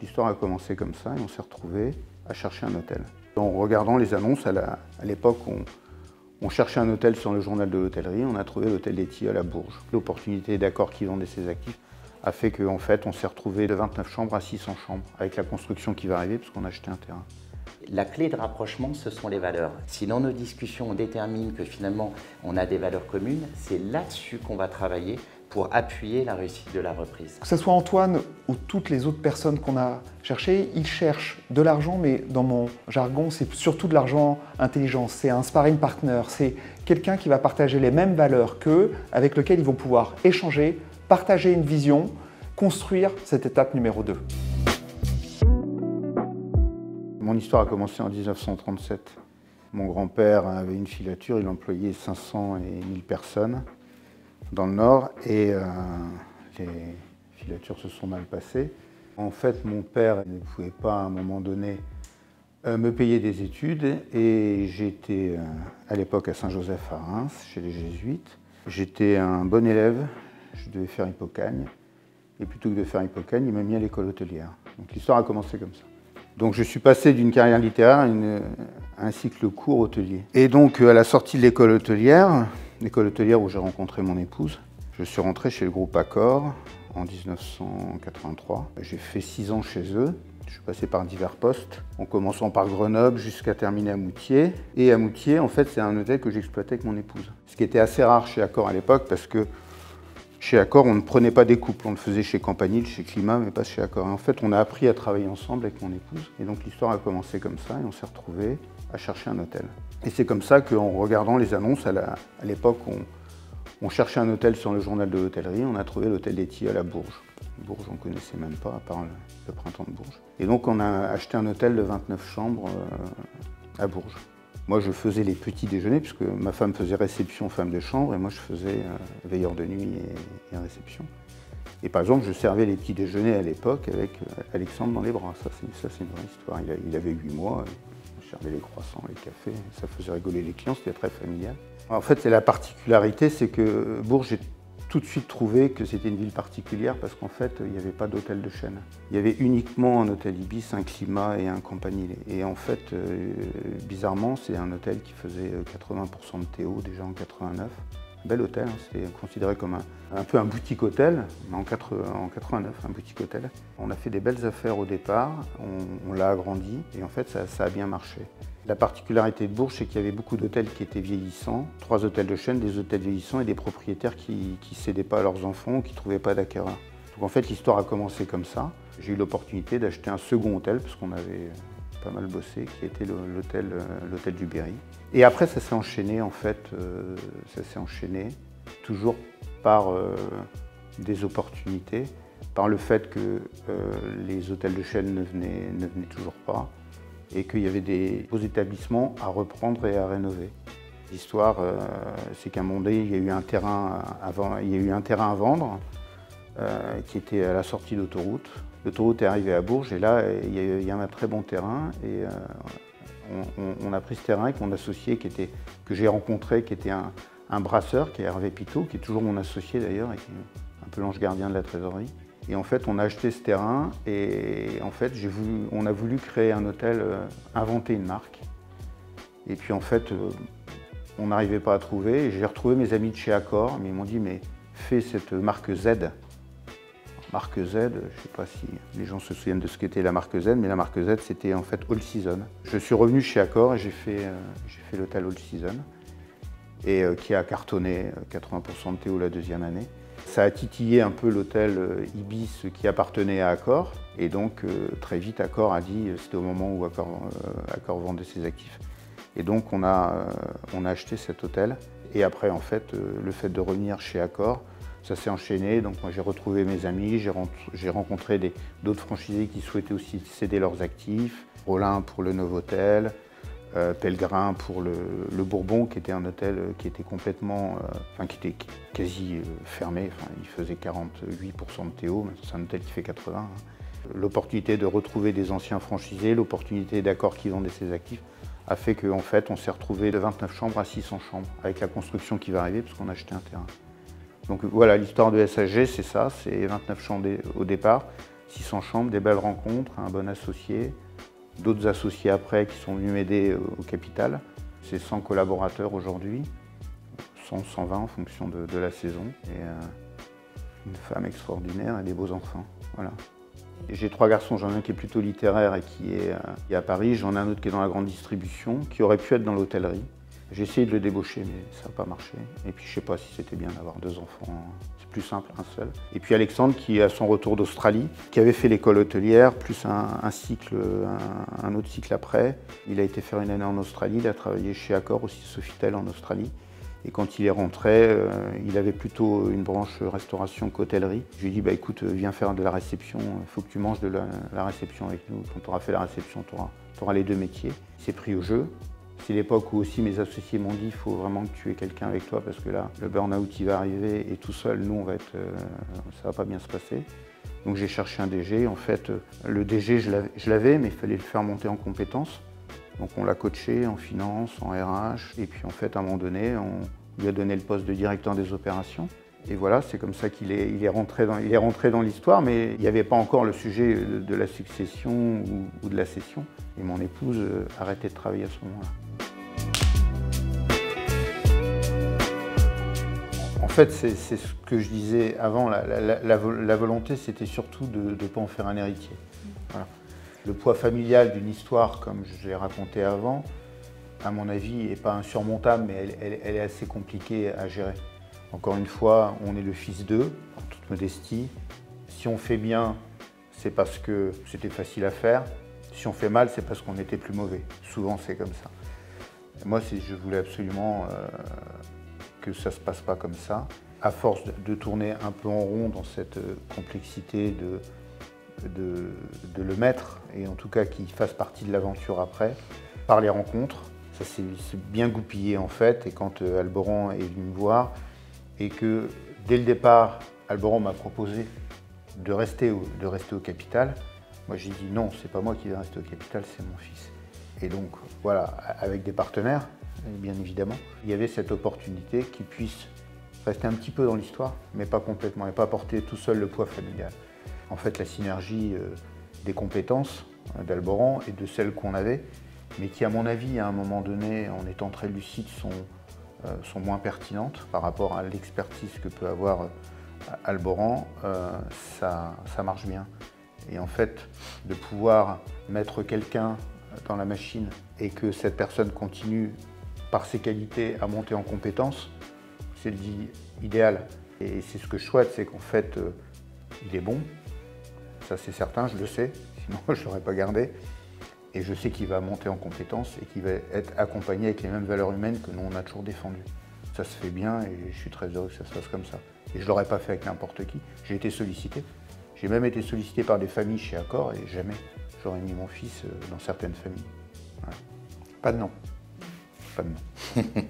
l'histoire a commencé comme ça et on s'est retrouvé à chercher un hôtel. En regardant les annonces, à l'époque, on cherchait un hôtel sur le journal de l'hôtellerie, on a trouvé l'hôtel des Tilleuls à Bourges. L'opportunité d'accord qui vendait ses actifs a fait qu'en fait, on s'est retrouvé de 29 chambres à 600 chambres, avec la construction qui va arriver, parce qu'on a acheté un terrain. La clé de rapprochement, ce sont les valeurs. Si dans nos discussions, on détermine que finalement, on a des valeurs communes, c'est là-dessus qu'on va travailler pour appuyer la réussite de la reprise. Que ce soit Antoine ou toutes les autres personnes qu'on a cherchées, ils cherchent de l'argent, mais dans mon jargon, c'est surtout de l'argent intelligent. C'est un sparring partner, c'est quelqu'un qui va partager les mêmes valeurs qu'eux, avec lequel ils vont pouvoir échanger, partager une vision, construire cette étape numéro 2. Mon histoire a commencé en 1937. Mon grand-père avait une filature, il employait 500 et 1000 personnes dans le Nord et les filatures se sont mal passées. En fait, mon père ne pouvait pas à un moment donné me payer des études et j'étais à l'époque à Saint-Joseph à Reims, chez les Jésuites. J'étais un bon élève, je devais faire Hippocagne et plutôt que de faire Hippocagne, il m'a mis à l'école hôtelière. Donc l'histoire a commencé comme ça. Donc je suis passé d'une carrière littéraire à un cycle court hôtelier. Et donc à la sortie de l'école hôtelière où j'ai rencontré mon épouse, je suis rentré chez le groupe Accor en 1983. J'ai fait 6 ans chez eux. Je suis passé par divers postes, en commençant par Grenoble jusqu'à terminer à Moutier. Et à Moutier, en fait, c'est un hôtel que j'exploitais avec mon épouse. Ce qui était assez rare chez Accor à l'époque parce que chez Accor, on ne prenait pas des couples, on le faisait chez Campanile, chez Climat, mais pas chez Accor. Et en fait, on a appris à travailler ensemble avec mon épouse. Et donc l'histoire a commencé comme ça et on s'est retrouvés à chercher un hôtel. Et c'est comme ça qu'en regardant les annonces, à l'époque, on cherchait un hôtel sur le journal de l'hôtellerie, on a trouvé l'hôtel des Tilleuls à Bourges. Bourges, on ne connaissait même pas, à part le printemps de Bourges. Et donc on a acheté un hôtel de 29 chambres à Bourges. Moi, je faisais les petits déjeuners, puisque ma femme faisait réception femme de chambre, et moi, je faisais veilleur de nuit et réception. Et par exemple, je servais les petits déjeuners à l'époque avec Alexandre dans les bras. Ça, c'est une vraie histoire. Il avait 8 mois, je servais les croissants, les cafés, ça faisait rigoler les clients, c'était très familial. En fait, c'est la particularité, c'est que Bourges, j'ai tout de suite trouvé que c'était une ville particulière parce qu'en fait, il n'y avait pas d'hôtel de chaîne. Il y avait uniquement un hôtel Ibis, un Climat et un Campanile. Et en fait, bizarrement, c'est un hôtel qui faisait 80% de Théo déjà en 89. Bel hôtel, hein, c'était considéré comme un peu un boutique hôtel, mais en 89, un boutique hôtel. On a fait des belles affaires au départ, on l'a agrandi et en fait, ça a bien marché. La particularité de Bourges, c'est qu'il y avait beaucoup d'hôtels qui étaient vieillissants, 3 hôtels de chaîne, des hôtels vieillissants et des propriétaires qui ne cédaient pas à leurs enfants ou qui ne trouvaient pas d'acquéreurs. Donc en fait, l'histoire a commencé comme ça. J'ai eu l'opportunité d'acheter un second hôtel, parce qu'on avait pas mal bossé, qui était l'hôtel du Berry. Et après, ça s'est enchaîné, en fait, toujours par des opportunités, par le fait que les hôtels de chaîne ne venaient toujours pas, et qu'il y avait des beaux établissements à reprendre et à rénover. L'histoire, c'est qu'à un moment donné, il y a eu un terrain à vendre qui était à la sortie d'autoroute. L'autoroute est arrivée à Bourges et là, il y a un très bon terrain. Et on a pris ce terrain avec mon associé que j'ai rencontré, qui était un brasseur, qui est Hervé Pitot, qui est toujours mon associé d'ailleurs, et qui est un peu l'ange gardien de la trésorerie. Et en fait, on a acheté ce terrain et en fait, on a voulu créer un hôtel, inventer une marque. Et puis en fait, on n'arrivait pas à trouver. Et j'ai retrouvé mes amis de chez Accor, mais ils m'ont dit, mais fais cette marque Z. Marque Z, je ne sais pas si les gens se souviennent de ce qu'était la marque Z, mais la marque Z, c'était en fait All Season. Je suis revenu chez Accor et j'ai fait l'hôtel All Season, et qui a cartonné 80% de Théo la 2e année. Ça a titillé un peu l'hôtel Ibis qui appartenait à Accor, et donc très vite Accor a dit, c'était au moment où Accor vendait ses actifs. Et donc on a acheté cet hôtel, et après en fait, le fait de revenir chez Accor, ça s'est enchaîné, donc moi j'ai retrouvé mes amis, j'ai rencontré d'autres franchisés qui souhaitaient aussi céder leurs actifs. Rollin pour le Novotel, Pellegrin pour le Bourbon, qui était un hôtel qui était complètement, qui était quasi fermé, il faisait 48% de Théo, mais c'est un hôtel qui fait 80. Hein. L'opportunité de retrouver des anciens franchisés, l'opportunité d'Accor qui vendait ses actifs, a fait qu'en fait on s'est retrouvé de 29 chambres à 600 chambres, avec la construction qui va arriver, parce qu'on a acheté un terrain. Donc voilà, l'histoire de SHG, c'est ça, c'est 29 chambres au départ, 600 chambres, des belles rencontres, un bon associé, d'autres associés après qui sont venus m'aider au capital. C'est 100 collaborateurs aujourd'hui, 100, 120 en fonction de la saison. Et une femme extraordinaire et des beaux enfants. Voilà. J'ai 3 garçons, j'en ai un qui est plutôt littéraire et qui est à Paris, j'en ai un autre qui est dans la grande distribution, qui aurait pu être dans l'hôtellerie. J'ai essayé de le débaucher, mais ça n'a pas marché. Et puis je ne sais pas si c'était bien d'avoir 2 enfants, c'est plus simple, un seul. Et puis Alexandre qui est à son retour d'Australie, qui avait fait l'école hôtelière, plus un autre cycle après. Il a été faire une année en Australie, il a travaillé chez Accor, aussi Sofitel en Australie. Et quand il est rentré, il avait plutôt une branche restauration qu'hôtellerie. Je lui ai dit, bah, écoute, viens faire de la réception, il faut que tu manges de la réception avec nous. Quand tu auras fait la réception, tu auras les 2 métiers. Il s'est pris au jeu. C'est l'époque où aussi mes associés m'ont dit, il faut vraiment que tu aies quelqu'un avec toi parce que là, le burn-out, il va arriver et tout seul, nous, ça va pas bien se passer. Donc j'ai cherché un DG. En fait, le DG, je l'avais, mais il fallait le faire monter en compétences. Donc on l'a coaché en finance, en RH, et puis en fait à un moment donné, on lui a donné le poste de directeur des opérations. Et voilà, c'est comme ça qu'il est rentré dans l'histoire, mais il n'y avait pas encore le sujet de la succession ou de la cession. Et mon épouse arrêtait de travailler à ce moment-là. En fait, c'est ce que je disais avant, la volonté c'était surtout de ne pas en faire un héritier. Voilà. Le poids familial d'une histoire, comme je l'ai raconté avant, à mon avis, n'est pas insurmontable, mais elle est assez compliquée à gérer. Encore une fois, on est le fils d'eux, en toute modestie. Si on fait bien, c'est parce que c'était facile à faire. Si on fait mal, c'est parce qu'on était plus mauvais. Souvent, c'est comme ça. Et moi, je voulais absolument que ça ne se passe pas comme ça. À force de tourner un peu en rond dans cette complexité de le mettre, et en tout cas qu'il fasse partie de l'aventure après, par les rencontres. Ça s'est bien goupillé en fait, et quand Alboran est venu me voir, et que dès le départ, Alboran m'a proposé de rester au capital, moi j'ai dit non, c'est pas moi qui vais rester au capital, c'est mon fils. Et donc voilà, avec des partenaires, bien évidemment, il y avait cette opportunité qu'il puisse rester un petit peu dans l'histoire, mais pas complètement, et pas porter tout seul le poids familial. En fait, la synergie des compétences d'Alboran et de celles qu'on avait, mais qui, à mon avis, à un moment donné, en étant très lucides, sont moins pertinentes par rapport à l'expertise que peut avoir Alboran, ça marche bien. Et en fait, de pouvoir mettre quelqu'un dans la machine et que cette personne continue, par ses qualités, à monter en compétences, c'est l'idéal. Et c'est ce que je souhaite, c'est qu'en fait, il est bon. Ça c'est certain, je le sais, sinon je ne l'aurais pas gardé. Et je sais qu'il va monter en compétences et qu'il va être accompagné avec les mêmes valeurs humaines que nous on a toujours défendues. Ça se fait bien et je suis très heureux que ça se fasse comme ça. Et je ne l'aurais pas fait avec n'importe qui. J'ai été sollicité. J'ai même été sollicité par des familles chez Accor et jamais j'aurais mis mon fils dans certaines familles. Voilà. Pas de nom. Pas de nom.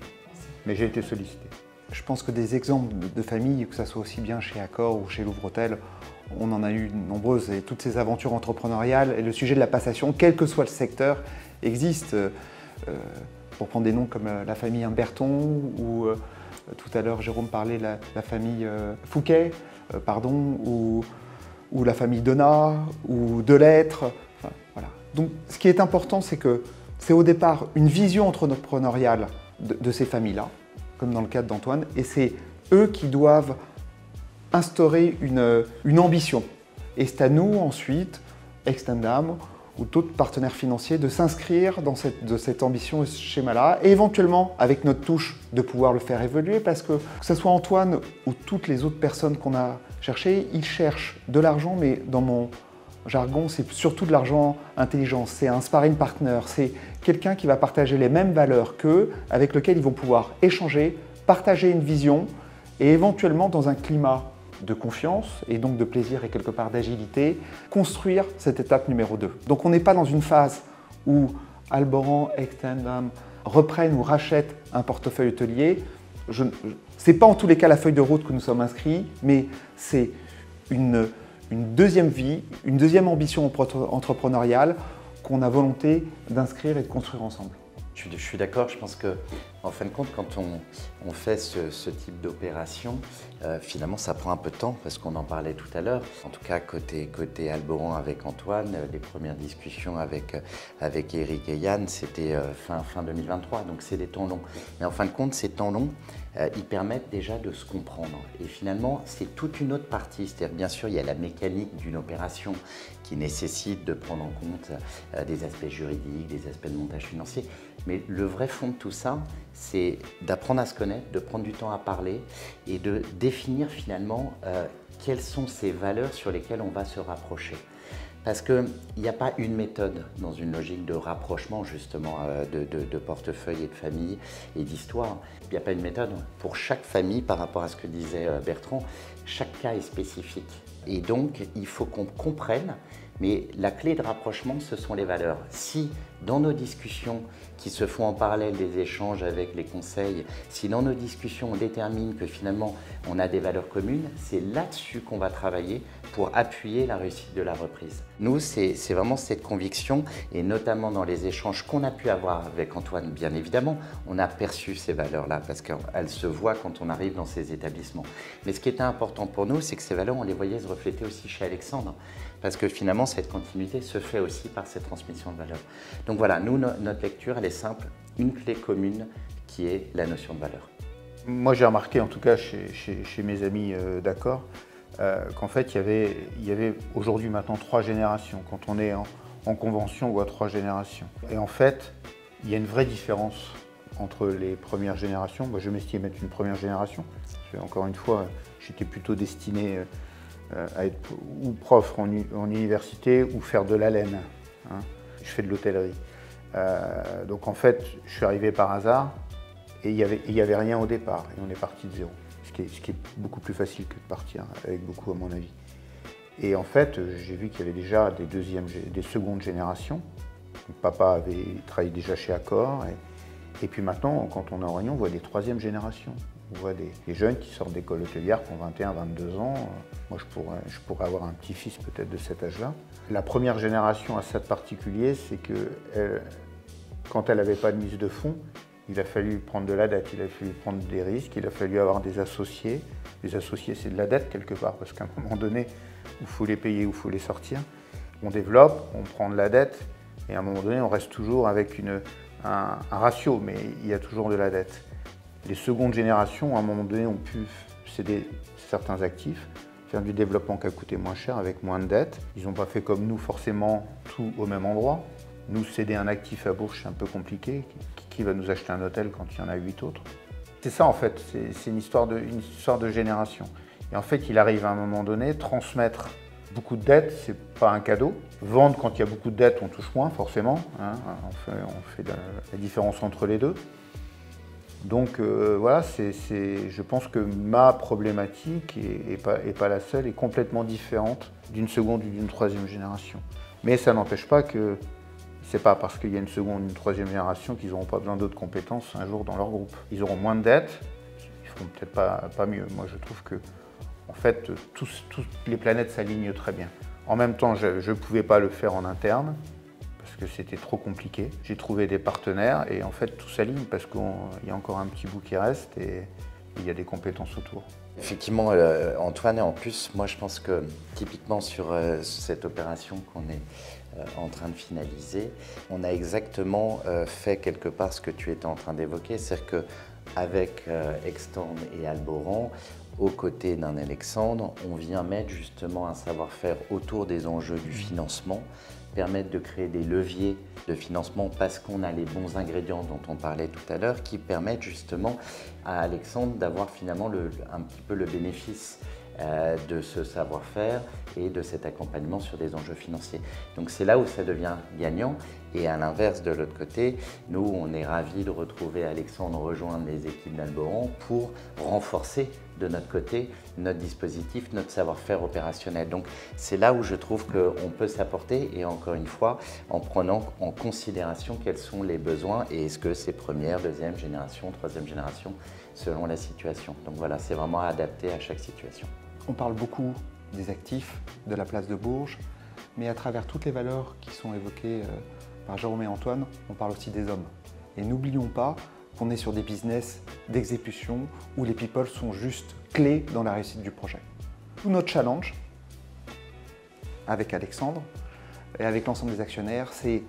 Mais j'ai été sollicité. Je pense que des exemples de familles, que ce soit aussi bien chez Accor ou chez Louvre Hôtel, on en a eu nombreuses et toutes ces aventures entrepreneuriales et le sujet de la passation, quel que soit le secteur, existe. Pour prendre des noms comme la famille Humberton ou tout à l'heure Jérôme parlait de la famille Fouquet, ou la famille Donat ou Delettre. Enfin, voilà. Donc ce qui est important, c'est que c'est au départ une vision entrepreneuriale de ces familles-là, comme dans le cadre d'Antoine, et c'est eux qui doivent instaurer une ambition. Et c'est à nous ensuite, Extendam ou d'autres partenaires financiers, de s'inscrire dans cette ambition et ce schéma-là, et éventuellement, avec notre touche, de pouvoir le faire évoluer, parce que ce soit Antoine ou toutes les autres personnes qu'on a cherchées, ils cherchent de l'argent, mais dans mon jargon, c'est surtout de l'argent intelligent. C'est un sparring partner, c'est quelqu'un qui va partager les mêmes valeurs qu'eux, avec lequel ils vont pouvoir échanger, partager une vision, et éventuellement, dans un climat de confiance et donc de plaisir et quelque part d'agilité, construire cette étape numéro 2. Donc on n'est pas dans une phase où Alboran, Extendam reprennent ou rachètent un portefeuille hôtelier. Ce n'est pas en tous les cas la feuille de route que nous sommes inscrits, mais c'est une deuxième vie, une deuxième ambition entrepreneuriale qu'on a volonté d'inscrire et de construire ensemble. Je suis d'accord, je pense que En fin de compte, quand on fait ce type d'opération, finalement ça prend un peu de temps parce qu'on en parlait tout à l'heure. En tout cas, côté Alboran avec Antoine, les premières discussions avec Eric et Yann, c'était fin 2023, donc c'est des temps longs. Mais en fin de compte, ces temps longs, ils permettent déjà de se comprendre. Et finalement, c'est toute une autre partie. C'est-à-dire, bien sûr, il y a la mécanique d'une opération qui nécessite de prendre en compte des aspects juridiques, des aspects de montage financier. Mais le vrai fond de tout ça, c'est d'apprendre à se connaître, de prendre du temps à parler et de définir finalement quelles sont ces valeurs sur lesquelles on va se rapprocher. Parce qu'il n'y a pas une méthode dans une logique de rapprochement justement de portefeuille et de famille et d'histoire. Il n'y a pas une méthode. Pour chaque famille, par rapport à ce que disait Bertrand, chaque cas est spécifique. Et donc, il faut qu'on comprenne, mais la clé de rapprochement, ce sont les valeurs. Si dans nos discussions qui se font en parallèle des échanges avec les conseils, si dans nos discussions on détermine que finalement on a des valeurs communes, c'est là-dessus qu'on va travailler pour appuyer la réussite de la reprise. Nous, c'est vraiment cette conviction, et notamment dans les échanges qu'on a pu avoir avec Antoine, bien évidemment, on a perçu ces valeurs-là parce qu'elles se voient quand on arrive dans ces établissements. Mais ce qui était important pour nous, c'est que ces valeurs, on les voyait se refléter aussi chez Alexandre, parce que finalement, cette continuité se fait aussi par cette transmission de valeurs. Donc voilà, nous, notre lecture, elle est simple, une clé commune qui est la notion de valeur. Moi, j'ai remarqué, en tout cas chez mes amis d'accord, qu'en fait, il y avait aujourd'hui maintenant 3 générations. Quand on est en convention, on voit 3 générations. Et en fait, il y a une vraie différence entre les premières générations. Moi, je m'estime être une première génération. Encore une fois, j'étais plutôt destiné à être ou prof en université ou faire de la laine. Hein. Je fais de l'hôtellerie. Donc en fait, je suis arrivé par hasard et il y avait rien au départ. Et on est parti de zéro. Ce qui est beaucoup plus facile que de partir avec beaucoup, à mon avis. Et en fait, j'ai vu qu'il y avait déjà des secondes générations. Donc, papa avait travaillé déjà chez Accor. Et puis maintenant, quand on est en réunion, on voit des 3e générations. On voit des jeunes qui sortent d'école hôtelière, qui ont 21, 22 ans. Moi, je pourrais avoir un petit-fils peut-être de cet âge-là. La première génération a ça de particulier, c'est que quand elle n'avait pas de mise de fonds, il a fallu prendre de la dette, il a fallu prendre des risques, il a fallu avoir des associés. Les associés, c'est de la dette quelque part, parce qu'à un moment donné, il faut les payer ou il faut les sortir. On développe, on prend de la dette, et à un moment donné, on reste toujours avec un ratio, mais il y a toujours de la dette. Les secondes générations, à un moment donné, ont pu céder certains actifs, faire du développement qui a coûté moins cher avec moins de dettes. Ils n'ont pas fait comme nous forcément tout au même endroit. Nous, céder un actif à Bourges, c'est un peu compliqué. Qui va nous acheter un hôtel quand il y en a 8 autres? C'est ça en fait, c'est une histoire de génération. Et en fait, il arrive à un moment donné, transmettre beaucoup de dettes, c'est pas un cadeau. Vendre quand il y a beaucoup de dettes, on touche moins forcément. Hein, on fait la différence entre les deux. Donc voilà, je pense que ma problématique, et pas la seule, est complètement différente d'une seconde ou d'une 3e génération. Mais ça n'empêche pas que c'est pas parce qu'il y a une seconde ou une 3e génération qu'ils n'auront pas besoin d'autres compétences un jour dans leur groupe. Ils auront moins de dettes, ils feront peut-être pas mieux. Moi je trouve que en fait, toutes les planètes s'alignent très bien. En même temps, je ne pouvais pas le faire en interne, parce que c'était trop compliqué. J'ai trouvé des partenaires et en fait tout s'aligne parce qu'il y a encore un petit bout qui reste et il y a des compétences autour. Effectivement, Antoine, et en plus, moi je pense que typiquement sur cette opération qu'on est en train de finaliser, on a exactement fait quelque part ce que tu étais en train d'évoquer, c'est-à-dire qu'avec Extend et Alboran, aux côtés d'un Alexandre, on vient mettre justement un savoir-faire autour des enjeux du financement, permettre de créer des leviers de financement parce qu'on a les bons ingrédients dont on parlait tout à l'heure qui permettent justement à Alexandre d'avoir finalement un petit peu le bénéfice de ce savoir-faire et de cet accompagnement sur des enjeux financiers. Donc c'est là où ça devient gagnant. Et à l'inverse, de l'autre côté, nous, on est ravis de retrouver Alexandre rejoindre les équipes d'Alboran pour renforcer de notre côté notre dispositif, notre savoir-faire opérationnel. Donc c'est là où je trouve qu'on peut s'apporter et encore une fois, en prenant en considération quels sont les besoins et est-ce que c'est 1e, 2e génération, 3e génération, selon la situation. Donc voilà, c'est vraiment adapté à chaque situation. On parle beaucoup des actifs, de la place de Bourges, mais à travers toutes les valeurs qui sont évoquées par Jérôme et Antoine, on parle aussi des hommes. Et n'oublions pas qu'on est sur des business d'exécution où les people sont juste clés dans la réussite du projet. Tout notre challenge, avec Alexandre et avec l'ensemble des actionnaires, c'est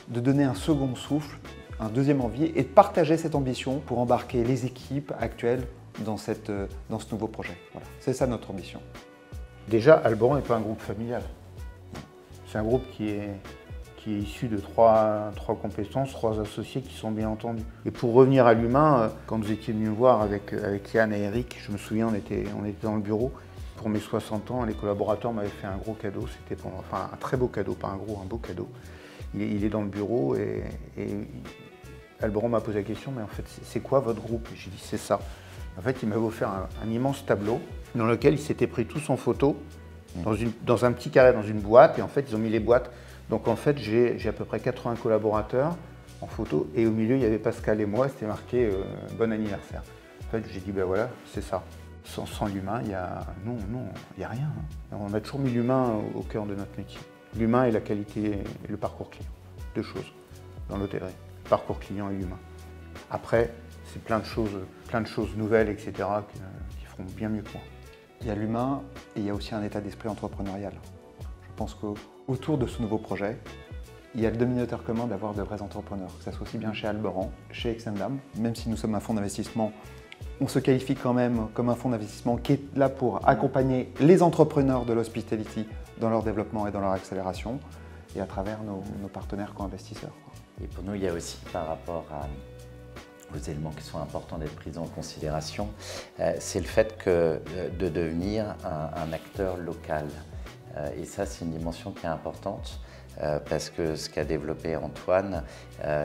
de donner un second souffle, un deuxième envie et de partager cette ambition pour embarquer les équipes actuelles dans ce nouveau projet. Voilà. C'est ça notre ambition. Déjà, Alboran n'est pas un groupe familial. C'est un groupe qui est issu de trois compétences, 3 associés qui sont bien entendus. Et pour revenir à l'humain, quand vous étiez venu me voir avec Yann et Eric, je me souviens, on était dans le bureau. Pour mes 60 ans, les collaborateurs m'avaient fait un gros cadeau. C'était un très beau cadeau, pas un gros, un beau cadeau. Il est dans le bureau et Alboran m'a posé la question, mais en fait, c'est quoi votre groupe? J'ai dit, c'est ça. En fait, il m'avait offert un immense tableau dans lequel ils s'étaient pris tous en photo dans un petit carré, dans une boîte, et en fait, ils ont mis les boîtes. Donc en fait, j'ai à peu près 80 collaborateurs en photo, et au milieu, il y avait Pascal et moi, c'était marqué bon anniversaire. En fait, j'ai dit, ben voilà, c'est ça. Sans l'humain, il y a rien. On a toujours mis l'humain au cœur de notre métier. L'humain et la qualité et le parcours client. 2 choses dans l'hôtellerie, parcours client et humain. Après, c'est plein de choses nouvelles, etc., qui feront bien mieux que moi. Il y a l'humain et il y a aussi un état d'esprit entrepreneurial. Je pense qu'autour de ce nouveau projet, il y a le dénominateur commun d'avoir de vrais entrepreneurs, que ce soit aussi bien chez Alboran, chez Exendam, même si nous sommes un fonds d'investissement, on se qualifie quand même comme un fonds d'investissement qui est là pour accompagner les entrepreneurs de l'hospitality dans leur développement et dans leur accélération, et à travers nos partenaires co-investisseurs. Et pour nous, il y a aussi par rapport aux éléments qui sont importants d'être pris en considération, c'est le fait de devenir un acteur local. Et ça, c'est une dimension qui est importante parce que ce qu'a développé Antoine,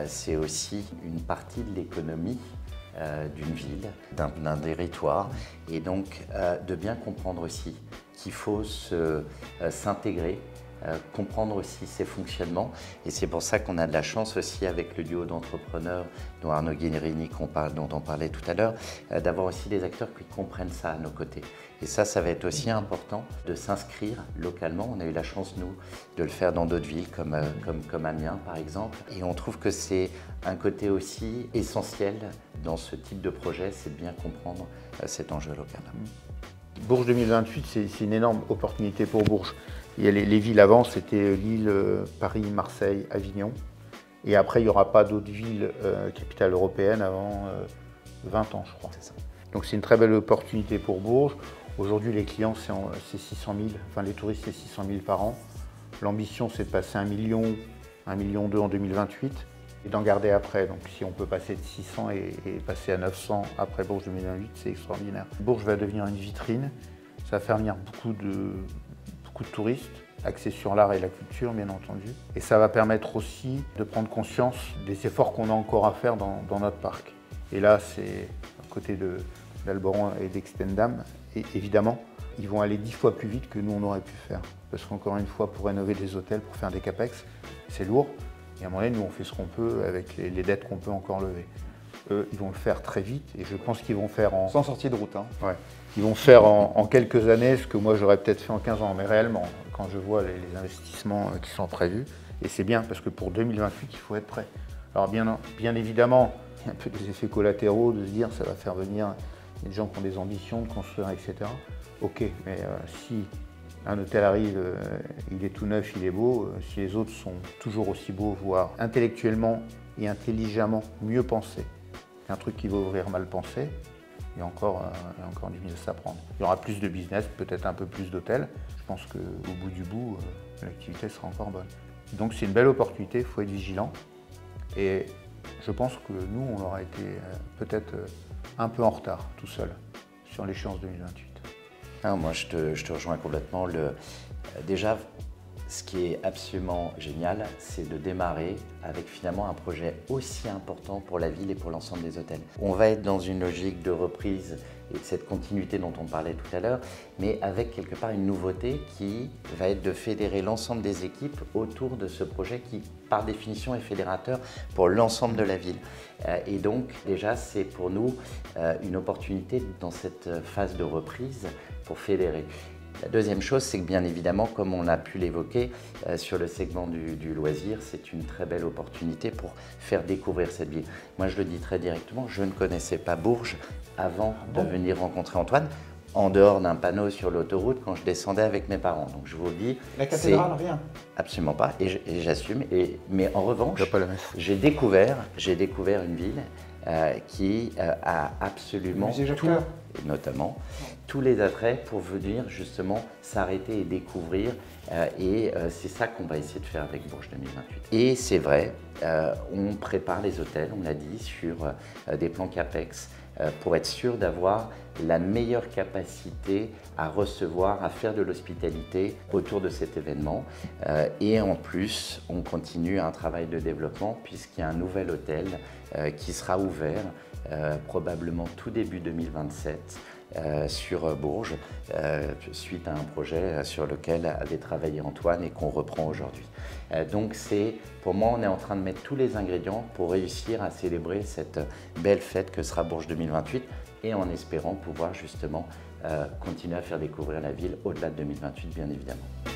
c'est aussi une partie de l'économie d'une ville, d'un territoire, et donc de bien comprendre aussi qu'il faut s'intégrer, comprendre aussi ses fonctionnements, et c'est pour ça qu'on a de la chance aussi avec le duo d'entrepreneurs dont Arnaud Guérini, dont on parlait tout à l'heure, d'avoir aussi des acteurs qui comprennent ça à nos côtés. Et ça va être aussi important de s'inscrire localement. On a eu la chance, nous, de le faire dans d'autres villes comme Amiens, par exemple. Et on trouve que c'est un côté aussi essentiel dans ce type de projet, c'est de bien comprendre cet enjeu local. Bourges 2028, c'est une énorme opportunité pour Bourges. Il y a les villes avant, c'était Lille, Paris, Marseille, Avignon. Et après, il n'y aura pas d'autres villes capitales européennes avant 20 ans, je crois. C'est ça. Donc c'est une très belle opportunité pour Bourges. Aujourd'hui, les clients, c'est 600 000, enfin les touristes, c'est 600 000 par an. L'ambition, c'est de passer 1 million, 1,2 million en 2028 et d'en garder après. Donc si on peut passer de 600 et passer à 900 après Bourges 2028, c'est extraordinaire. Bourges va devenir une vitrine. Ça va faire venir beaucoup de touristes, axés sur l'art et la culture, bien entendu. Et ça va permettre aussi de prendre conscience des efforts qu'on a encore à faire dans notre parc. Et là, c'est à côté d'Alboran et d'Exendam. Et évidemment, ils vont aller 10 fois plus vite que nous, on aurait pu faire. Parce qu'encore une fois, pour rénover des hôtels, pour faire des capex, c'est lourd. Et à un moment donné, nous, on fait ce qu'on peut avec les dettes qu'on peut encore lever. Eux, ils vont le faire très vite et je pense qu'ils vont faire Sans sortie de route. Hein. Ouais. Ils vont faire en quelques années ce que moi, j'aurais peut-être fait en 15 ans. Mais réellement, quand je vois les investissements qui sont prévus, et c'est bien parce que pour 2028, il faut être prêt. Alors bien évidemment, il y a un peu des effets collatéraux de se dire ça va faire venir des gens qui ont des ambitions de construire, etc. Ok, mais si un hôtel arrive, il est tout neuf, il est beau, si les autres sont toujours aussi beaux, voire intellectuellement et intelligemment mieux pensés, un truc qui va ouvrir mal pensé, il y a encore du business à prendre. Il y aura plus de business, peut-être un peu plus d'hôtels. Je pense qu'au bout du bout, l'activité sera encore bonne. Donc c'est une belle opportunité, il faut être vigilant. Et je pense que nous, on aura été peut-être un peu en retard tout seul sur l'échéance 2028. Ah, moi, je te rejoins complètement. Déjà, ce qui est absolument génial, c'est de démarrer avec finalement un projet aussi important pour la ville et pour l'ensemble des hôtels. On va être dans une logique de reprise et de cette continuité dont on parlait tout à l'heure, mais avec quelque part une nouveauté qui va être de fédérer l'ensemble des équipes autour de ce projet qui, par définition, est fédérateur pour l'ensemble de la ville. Et donc, déjà, c'est pour nous une opportunité dans cette phase de reprise pour fédérer. La deuxième chose, c'est que bien évidemment, comme on a pu l'évoquer, sur le segment du loisir, c'est une très belle opportunité pour faire découvrir cette ville. Moi, je le dis très directement, je ne connaissais pas Bourges avant de venir rencontrer Antoine, en dehors d'un panneau sur l'autoroute quand je descendais avec mes parents. Donc je vous le dis, la cathédrale, rien. Absolument pas, et j'assume. Mais en revanche, pas la messe. j'ai découvert une ville qui a absolument tout, notamment tous les attraits pour venir justement s'arrêter et découvrir. C'est ça qu'on va essayer de faire avec Bourges 2028. Et c'est vrai, on prépare les hôtels, on l'a dit, sur des plans CAPEX pour être sûr d'avoir la meilleure capacité à recevoir, à faire de l'hospitalité autour de cet événement. Et en plus, on continue un travail de développement puisqu'il y a un nouvel hôtel qui sera ouvert probablement tout début 2027 sur Bourges, suite à un projet sur lequel avait travaillé Antoine et qu'on reprend aujourd'hui. Donc pour moi, on est en train de mettre tous les ingrédients pour réussir à célébrer cette belle fête que sera Bourges 2028 et en espérant pouvoir justement continuer à faire découvrir la ville au-delà de 2028, bien évidemment.